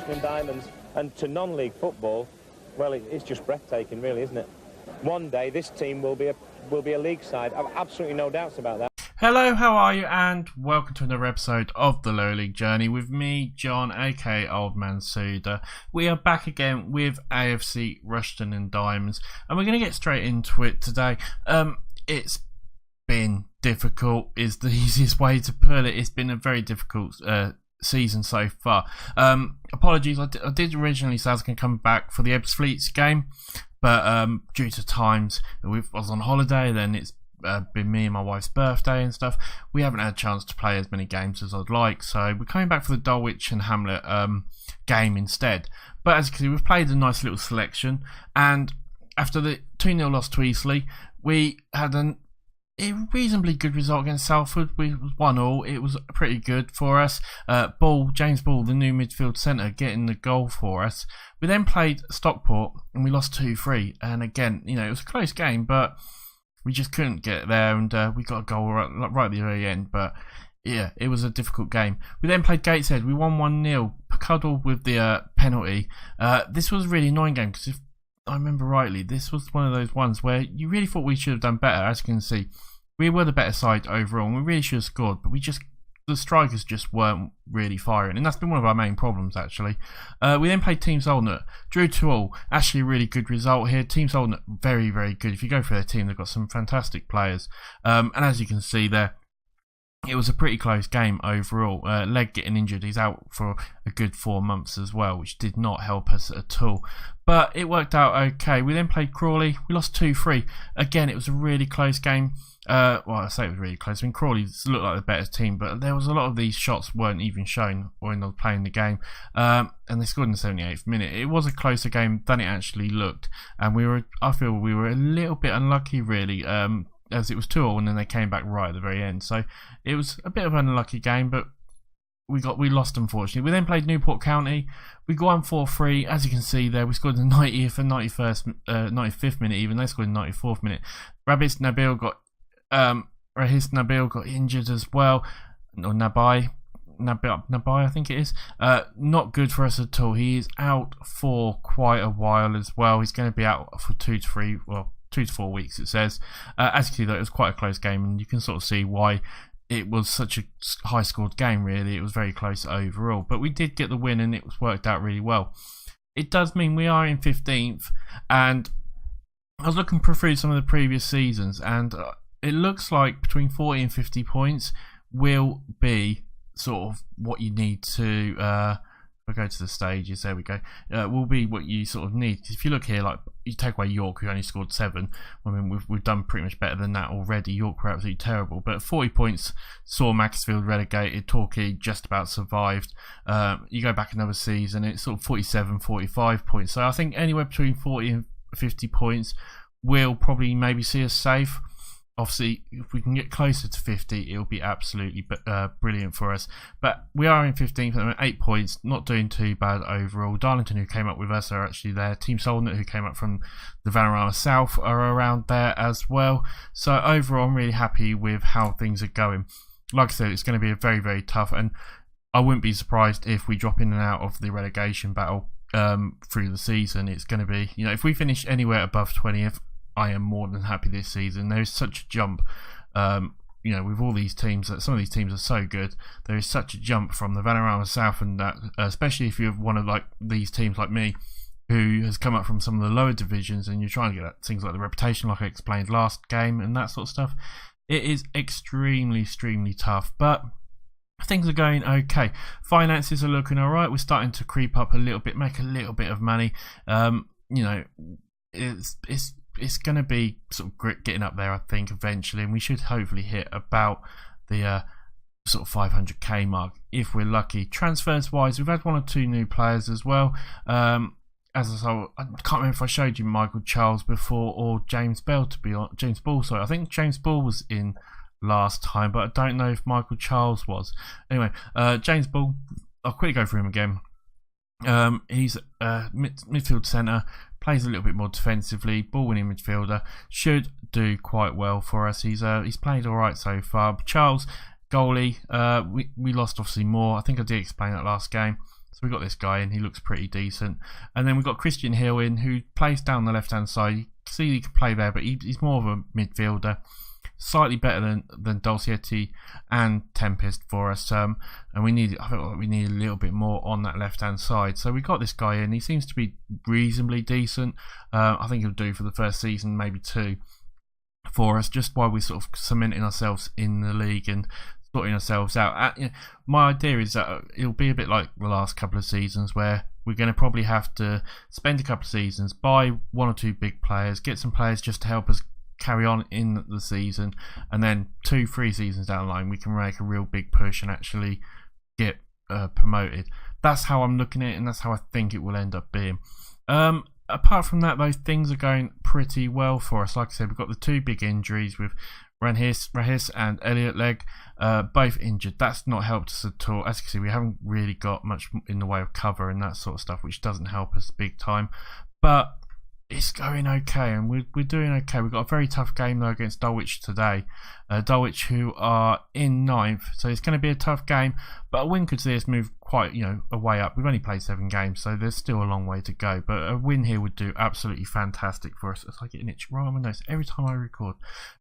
Rushden and Diamonds, and to non-league football, well, it's just breathtaking, really, isn't it? One day this team will be a league side. I've absolutely no doubts about that. Hello, how are you? And welcome to another episode of the Lower League Journey with me, John, aka Old Man Sudor. We are back again with AFC Rushden and Diamonds, and we're going to get straight into it today. It's been difficult, is the easiest way to put it. It's been a very difficult season so far. Apologies, I did originally say I was going to come back for the Ebbsfleet game, but due to times, I was on holiday, then it's been me and my wife's birthday and stuff. We haven't had a chance to play as many games as I'd like, so we're coming back for the Dulwich and Hamlet game instead. But as you can see, we've played a nice little selection, and after the 2-0 loss to Eastleigh, we had a reasonably good result against Salford. We was 1-1. It was pretty good for us. James Ball, the new midfield centre, getting the goal for us. We then played Stockport and we lost 2-3. And again, you know, it was a close game, but we just couldn't get there, and we got a goal right at the very end. But yeah, it was a difficult game. We then played Gateshead. We won 1-0. Cuddled with the penalty. This was a really annoying game because if I remember rightly, this was one of those ones where you really thought we should have done better. As you can see, we were the better side overall, and we really should have scored, but the strikers just weren't really firing, and that's been one of our main problems actually. We then played Team Solnut, drew 2-2. Actually a really good result here. Team Solnut, very, very good. If you go for their team, they've got some fantastic players, and as you can see there, it was a pretty close game overall. Leg getting injured, he's out for a good 4 months as well, which did not help us at all. But it worked out okay. We then played Crawley. We lost 2-3. Again, it was a really close game. Well, I say it was really close. I mean, Crawley looked like the better team, but there was a lot of these shots weren't even shown when they were playing the game. And they scored in the 78th minute. It was a closer game than it actually looked. And I feel we were a little bit unlucky, really. As it was 2-2 and then they came back right at the very end. So it was a bit of an unlucky game, but we lost unfortunately. We then played Newport County. We got 4-3. As you can see there, we scored in the 90th and 95th minute even. They scored in the 94th minute. Rahis Nabil got injured as well. Or Nabai, I think it is. Not good for us at all. He is out for quite a while as well. He's going to be out for 2 to 4 weeks, it says. As you can see, though, it was quite a close game, and you can sort of see why it was such a high scored game, really. It was very close overall, but we did get the win, and it was worked out really well. It does mean we are in 15th, and I was looking through some of the previous seasons, and it looks like between 40 and 50 points will be sort of what you need to we'll go to the stages, there we go, will be what you sort of need. If you look here, like you take away York, who only scored 7, I mean we've done pretty much better than that already. York were absolutely terrible, but 40 points saw Macclesfield relegated. Torquay just about survived. You go back another season, it's sort of 47, 45 points, so I think anywhere between 40 and 50 points will probably maybe see us safe. Obviously, if we can get closer to 50, it'll be absolutely brilliant for us. But we are in 15th at 8 points, not doing too bad overall. Darlington, who came up with us, are actually there. Team Solnut, who came up from the Vanarama South, are around there as well. So overall, I'm really happy with how things are going. Like I said, it's going to be a very, very tough, and I wouldn't be surprised if we drop in and out of the relegation battle through the season. It's going to be, you know, if we finish anywhere above 20th, I am more than happy this season. There is such a jump, you know, with all these teams. Some of these teams are so good. There is such a jump from the Vanarama South, and that, especially if you're one of like these teams like me, who has come up from some of the lower divisions, and you're trying to get at things like the reputation, like I explained last game, and that sort of stuff. It is extremely, extremely tough, but things are going okay. Finances are looking all right. We're starting to creep up a little bit, make a little bit of money. You know, it's going to be sort of getting up there, I think, eventually, and we should hopefully hit about the sort of 500k mark if we're lucky. Transfers wise, we've had 1 or 2 new players as well. I can't remember if I showed you Michael Charles before or James Ball. Sorry, I think James Ball was in last time, but I don't know if Michael Charles was. Anyway, James Ball, I'll quickly go through him again. He's a midfield centre, plays a little bit more defensively, ball-winning midfielder, should do quite well for us. He's played all right so far. Charles, goalie, we lost obviously more. I think I did explain that last game. So we got this guy in, he looks pretty decent. And then we've got Christian Hill in, who plays down the left hand side. You can see he can play there, but he's more of a midfielder. Slightly better than Dulcietti and Tempest for us, and I feel like we need a little bit more on that left hand side. So we got this guy in. He seems to be reasonably decent. I think he'll do for the first season, maybe 2 for us, just while we're sort of cementing ourselves in the league and sorting ourselves out. My idea is that it'll be a bit like the last couple of seasons, where we're going to probably have to spend a couple of seasons, buy 1 or 2 big players, get some players just to help us carry on in the season, and then 2-3 seasons down the line we can make a real big push and actually get promoted. That's how I'm looking at it, and that's how I think it will end up being. Apart from that, though, things are going pretty well for us. Like I said, we've got the 2 big injuries with Rahis and Elliot Legg, both injured. That's not helped us at all. As you can see, we haven't really got much in the way of cover and that sort of stuff, which doesn't help us big time. But it's going okay, and we're doing okay. We've got a very tough game though against Dulwich today. Dulwich, who are in 9th, so it's going to be a tough game. But a win could see us move quite, a way up. We've only played 7 games, so there's still a long way to go. But a win here would do absolutely fantastic for us. It's like getting itch right on my nose every time I record.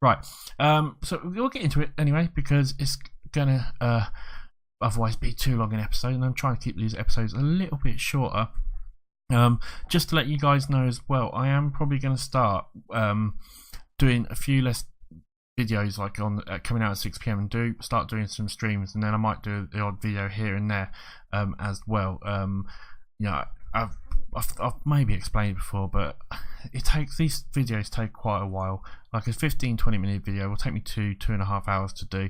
Right, so we'll get into it anyway, because it's gonna otherwise be too long an episode, and I'm trying to keep these episodes a little bit shorter. Just to let you guys know as well, I am probably going to start doing a few less videos, like on coming out at 6 PM, and start doing some streams, and then I might do the odd video here and there as well. I've maybe explained it before, but these videos take quite a while. Like a 15-20 minute video will take me 2.5 hours to do,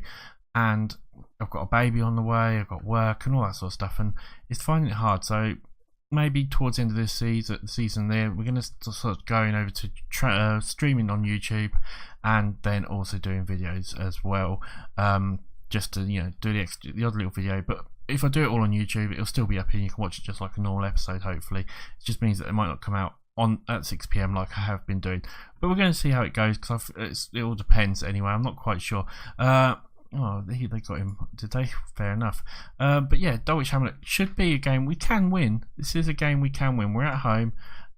and I've got a baby on the way, I've got work and all that sort of stuff, and it's finding it hard. So maybe towards the end of this season there, we're going to start going over to streaming on YouTube, and then also doing videos as well, just to do the odd little video. But if I do it all on YouTube, it'll still be up here. You can watch it just like a normal episode. Hopefully, it just means that it might not come out at 6 PM like I have been doing. But we're going to see how it goes, because it all depends anyway. I'm not quite sure. Oh, they got him today. Fair enough. But yeah, Dulwich Hamlet should be a game we can win. This is a game we can win. We're at home,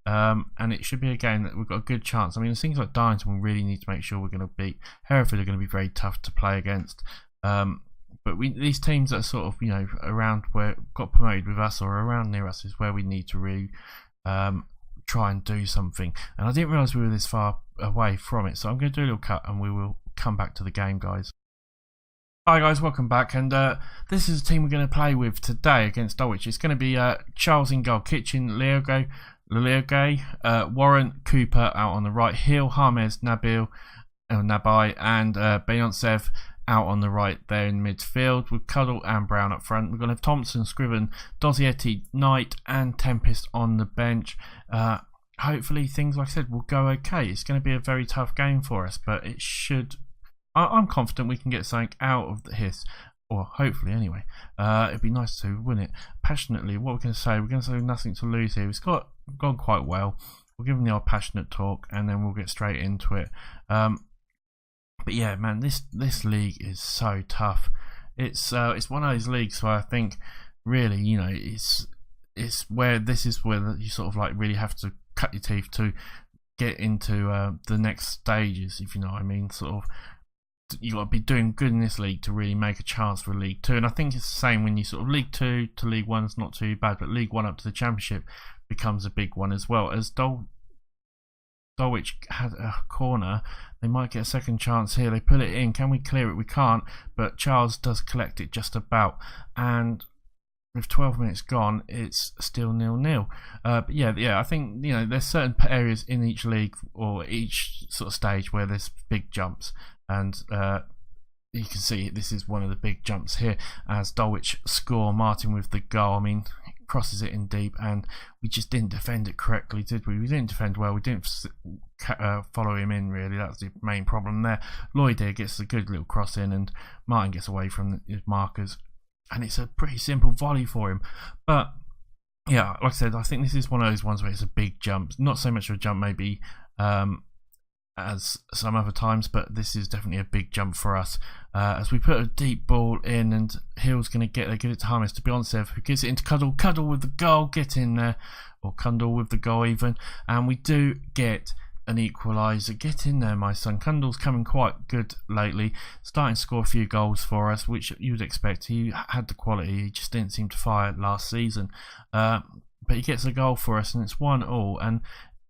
and it should be a game that we've got a good chance. I mean, things like Darlington, we really need to make sure we're going to beat. Hereford are going to be very tough to play against. But these teams that are sort of around where got promoted with us, or around near us, is where we need to really try and do something. And I didn't realise we were this far away from it, so I'm going to do a little cut, and we will come back to the game, guys. Hi guys, welcome back, and this is the team we're going to play with today against Dulwich. It's going to be Charles in goal, Kitchen, Leoge, Warren, Cooper out on the right, Hill, Harmes, Nabil, Nabai, and Beyoncev out on the right there in midfield, with Cuddle and Brown up front. We're going to have Thompson, Scriven, Dozietti, Knight, and Tempest on the bench. Hopefully things, like I said, will go okay. It's going to be a very tough game for us, but it should... I'm confident we can get something out of this, or hopefully anyway. It'd be nice to win it. Passionately, what we're going to say, nothing to lose here. It's gone quite well. We'll give them the old passionate talk, and then we'll get straight into it. But yeah, man, this league is so tough. It's one of those leagues where I think really, it's where you sort of like really have to cut your teeth to get into the next stages, if you know what I mean. Sort of, you got to be doing good in this league to really make a chance for League 2, and I think it's the same when you sort of League 2 to League 1's not too bad, but League 1 up to the Championship becomes a big one as well. As Dulwich had a corner, they might get a second chance here. They pull it in. Can we clear it? We can't, but Charles does collect it just about, and with 12 minutes gone, it's still 0-0. But yeah, I think there's certain areas in each league or each sort of stage where there's big jumps, and you can see this is one of the big jumps here as Dulwich score. Martin with the goal. I mean, crosses it in deep, and we just didn't defend it correctly, did we? We didn't defend well. We didn't follow him in, really. That's the main problem there. Lloyd here gets a good little cross in, and Martin gets away from his markers, and it's a pretty simple volley for him. But yeah, like I said, I think this is one of those ones where it's a big jump. Not so much of a jump maybe as some other times, but this is definitely a big jump for us as we put a deep ball in, and Hill's going to get there, give it to Harmes to Beyonce, who gives it into Cuddle with the goal, get in there, or Cundle with the goal even, and we do get an equaliser. Get in there, my son. Cundle's coming quite good lately, starting to score a few goals for us, which you'd expect. He had the quality, he just didn't seem to fire last season, but he gets a goal for us, and it's 1-1, and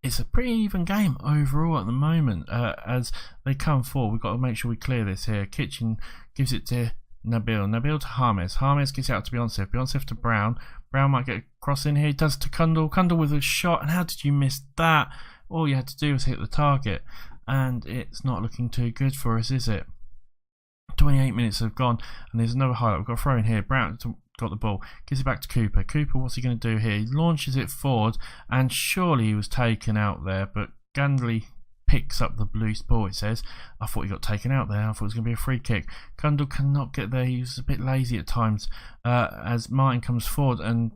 it's a pretty even game overall at the moment. As they come forward, we've got to make sure we clear this here. Kitchen gives it to Nabil to Harmes gets it out to Beyonce to Brown might get a cross in here, he does to Cundle with a shot, and how did you miss that? All you had to do was hit the target, and it's not looking too good for us, is it? 28 minutes have gone, and there's another highlight. We've got a throw in here. Brown got the ball, gives it back to Cooper. What's he going to do here? He launches it forward, and surely he was taken out there, but Gandley picks up the loose ball, it says. I thought he got taken out there. I thought it was going to be a free kick. Cundle cannot get there. He was a bit lazy at times as Martin comes forward, and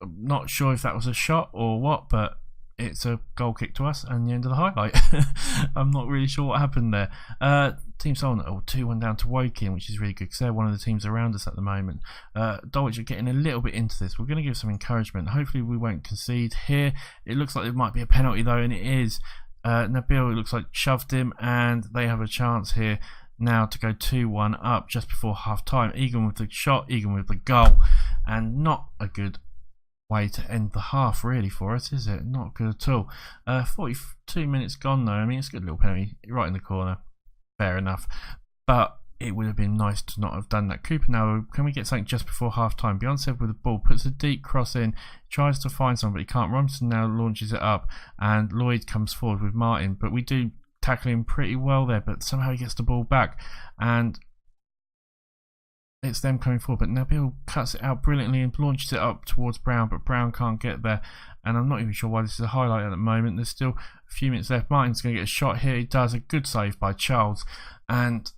I'm not sure if that was a shot or what, but it's a goal kick to us and the end of the highlight. I'm not really sure what happened there. Team Solon 2-1 down to Woking, which is really good because they're one of the teams around us at the moment. Dulwich are getting a little bit into this. We're going to give some encouragement. Hopefully we won't concede here. It looks like there might be a penalty though, and it is. Nabil, it looks like, shoved him, and they have a chance here now to go 2-1 up just before half time. Egan with the shot, Egan with the goal, and not a good way to end the half really for us, is it? Not good at all. 42 minutes gone though. I mean, it's a good little penalty right in the corner, fair enough, but it would have been nice to not have done that. Cooper now, can we get something just before half time? Beyonce with the ball, puts a deep cross in, tries to find someone but he can't. Robinson now launches it up, and Lloyd comes forward with Martin, but we do tackle him pretty well there, but somehow he gets the ball back, and it's them coming forward, but Nabil cuts it out brilliantly and launches it up towards Brown, but Brown can't get there, and I'm not even sure why this is a highlight at the moment. There's still a few minutes left. Martin's going to get a shot here. He does. A good save by Charles, and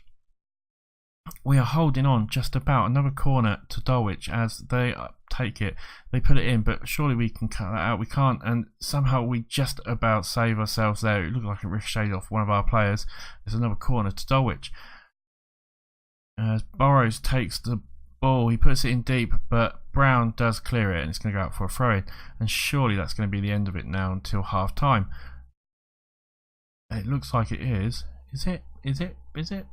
we are holding on just about. Another corner to Dulwich as they take it. They put it in, but surely we can cut that out. We can't, and somehow we just about save ourselves there. It looked like it ricocheted off one of our players. There's another corner to Dulwich. As Burrows takes the ball, he puts it in deep, but Brown does clear it, and it's going to go out for a throw-in. And surely that's going to be the end of it now until half time. It looks like it is. Is it? Is it? Is it?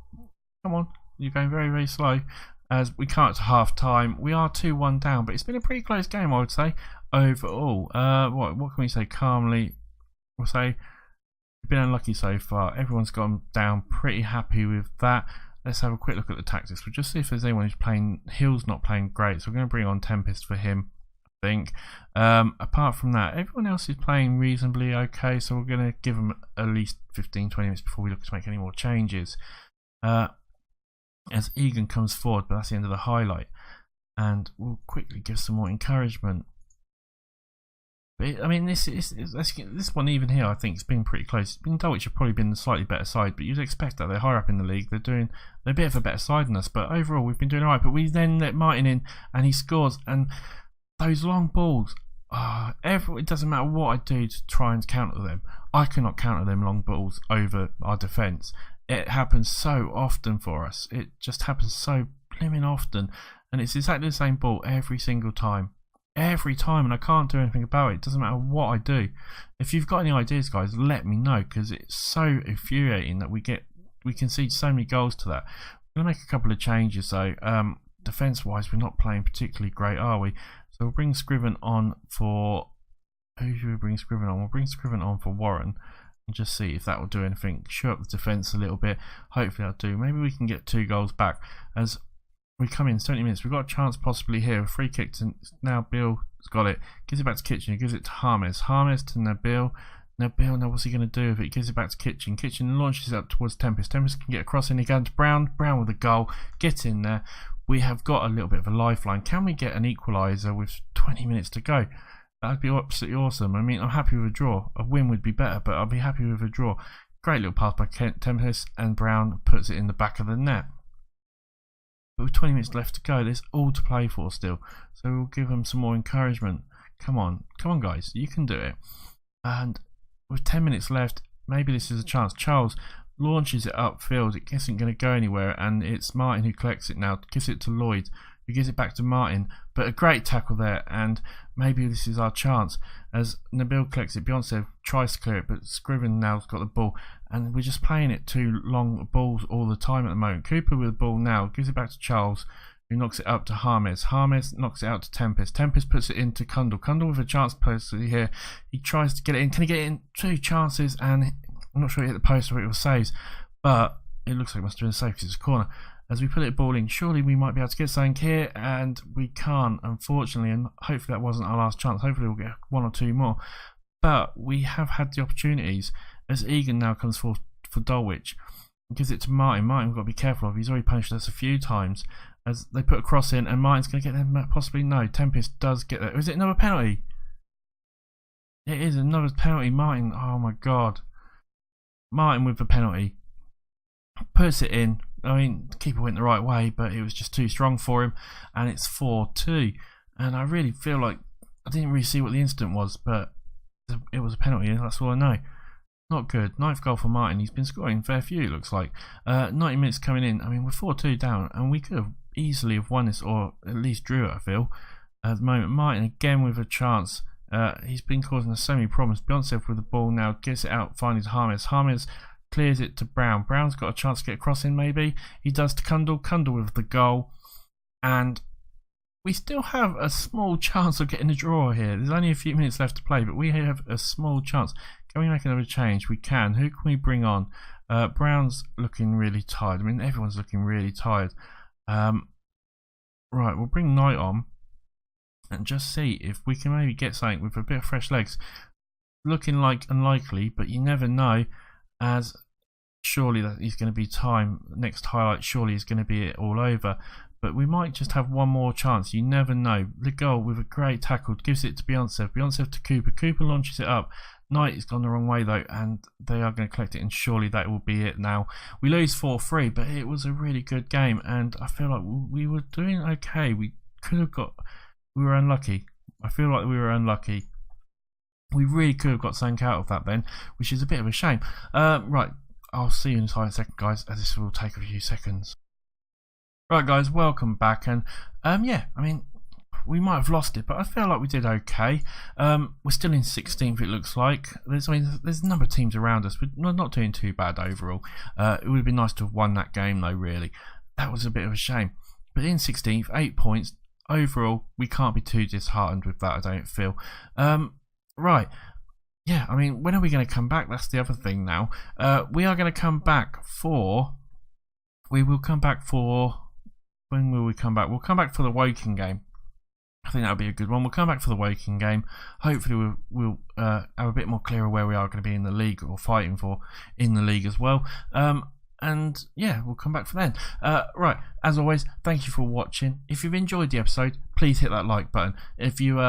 Come on, you're going very, very slow. As we come up to half time, we are 2-1 down, but it's been a pretty close game, I would say, overall. What can we say calmly? We'll say we've been unlucky so far. Everyone's gone down, pretty happy with that. Let's have a quick look at the tactics. We'll just see if there's anyone who's playing. Hill's not playing great, so we're going to bring on Tempest for him, I think. Apart from that, everyone else is playing reasonably okay, so we're going to give them at least 15-20 minutes before we look to make any more changes. As Egan comes forward, but that's the end of the highlight. And we'll quickly give some more encouragement. But I mean, this one even here, I think it's been pretty close. Dulwich have probably been the slightly better side, but you'd expect that. They're higher up in the league. They're a bit of a better side than us, but overall we've been doing alright. But we then let Martin in, and he scores. And those long balls, it doesn't matter what I do to try and counter them. I cannot counter them long balls over our defence. It happens so often for us. It just happens so blimmin' often, and it's exactly the same ball every single time. Every time, and I can't do anything about it. It doesn't matter what I do. If you've got any ideas, guys, let me know, because it's so infuriating that we concede so many goals to that. I'm going to make a couple of changes though. Defence wise, we're not playing particularly great, are we? So we'll bring Scriven on for, who should we bring Scriven on? We'll bring Scriven on for Warren and just see if that will do anything. Show up the defence a little bit. Hopefully that'll do. Maybe we can get 2 goals back as we come in 70 minutes. We've got a chance possibly here. A free kick to, now Bill's got it. Gives it back to Kitchen. He gives it to Harmes. Harmes to Nabil. Nabil, now what's he going to do with it? He gives it back to Kitchen. Kitchen launches it up towards Tempest. Tempest can get across in. He goes to Brown. Brown with a goal. Get in there. We have got a little bit of a lifeline. Can we get an equaliser with 20 minutes to go? That would be absolutely awesome. I mean, I'm happy with a draw. A win would be better, but I'll be happy with a draw. Great little pass by Tempest, and Brown puts it in the back of the net. But with 20 minutes left to go, there's all to play for still. So we'll give them some more encouragement. Come on guys, you can do it. And with 10 minutes left, maybe this is a chance. Charles launches it upfield. It isn't going to go anywhere, and it's Martin who collects it now, gives it to Lloyd, who gives it back to Martin. But a great tackle there, and maybe this is our chance. As Nabil collects it, Beyonce tries to clear it, but Scriven now's got the ball, and we're just playing it too long balls all the time at the moment. Cooper with the ball now, gives it back to Charles, who knocks it up to Harmes. Harmes knocks it out to Tempest. Tempest puts it into Kundal. Kundal with a chance post here. He tries to get it in. Can he get it in? 2 chances, and I'm not sure he hit the post or it was saves, but it looks like it must have been a save because it's a corner. As we put it ball in, surely we might be able to get something here, and we can't, unfortunately, and hopefully that wasn't our last chance. Hopefully we'll get 1 or 2 more. But we have had the opportunities, as Egan now comes for Dulwich. Gives it to Martin. Martin, we've got to be careful of. He's already punished us a few times. As they put a cross in, and Martin's going to get there, possibly. No, Tempest does get there. Is it another penalty? It is another penalty. Martin, oh my god. Martin with the penalty. Puts it in. I mean, the keeper went the right way, but it was just too strong for him, and it's 4-2. And I really feel like I didn't really see what the incident was, but it was a penalty, and that's all I know. Not good. 9th goal for Martin. He's been scoring a fair few, it looks like. 90 minutes coming in. I mean, we're 4-2 down, and we could have easily have won this, or at least drew it, I feel. At the moment, Martin again with a chance. He's been causing us so many problems. Beyonce with the ball now, gets it out, finally to Harmes. Harmes clears it to Brown. Brown's got a chance to get a cross in, maybe. He does to Kundal. Kundal with the goal. And we still have a small chance of getting a draw here. There's only a few minutes left to play, but we have a small chance. Can we make another change? We can. Who can we bring on? Brown's looking really tired. I mean, everyone's looking really tired. Right, we'll bring Knight on and just see if we can maybe get something with a bit of fresh legs. Looking like unlikely, but you never know, as surely that is going to be time. Next highlight surely is going to be it all over. But we might just have one more chance. You never know. The goal with a great tackle gives it to Beyonce. Beyonce to Cooper. Cooper launches it up. Knight has gone the wrong way though, and they are going to collect it, and surely that will be it now. We lose 4-3, but it was a really good game, and I feel like we were doing okay. We were unlucky. I feel like we were unlucky. We really could have got something out of that then, which is a bit of a shame. Right, I'll see you in a second, guys, as this will take a few seconds. Right, guys, welcome back, and yeah, I mean, we might have lost it, but I feel like we did okay. We're still in 16th, it looks like. There's a number of teams around us, but we're not doing too bad overall. It would have been nice to have won that game, though, really. That was a bit of a shame. But in 16th, 8 points. Overall, we can't be too disheartened with that, I don't feel. Right. Yeah, I mean, when are we going to come back? That's the other thing now. We are going to come back for... We will come back for... When will we come back? We'll come back for the Woking game. I think that'll be a good one. We'll come back for the Woking game. Hopefully we'll have a bit more clearer where we are going to be in the league, or fighting for in the league as well. And yeah, we'll come back for then. Right, as always, thank you for watching. If you've enjoyed the episode, please hit that like button. If you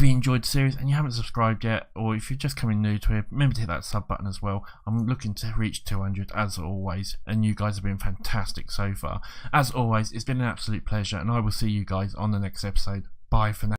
enjoyed the series and you haven't subscribed yet, or if you're just coming new to it, remember to hit that sub button as well. I'm looking to reach 200 as always, and you guys have been fantastic so far. As always, it's been an absolute pleasure, and I will see you guys on the next episode. Bye for now.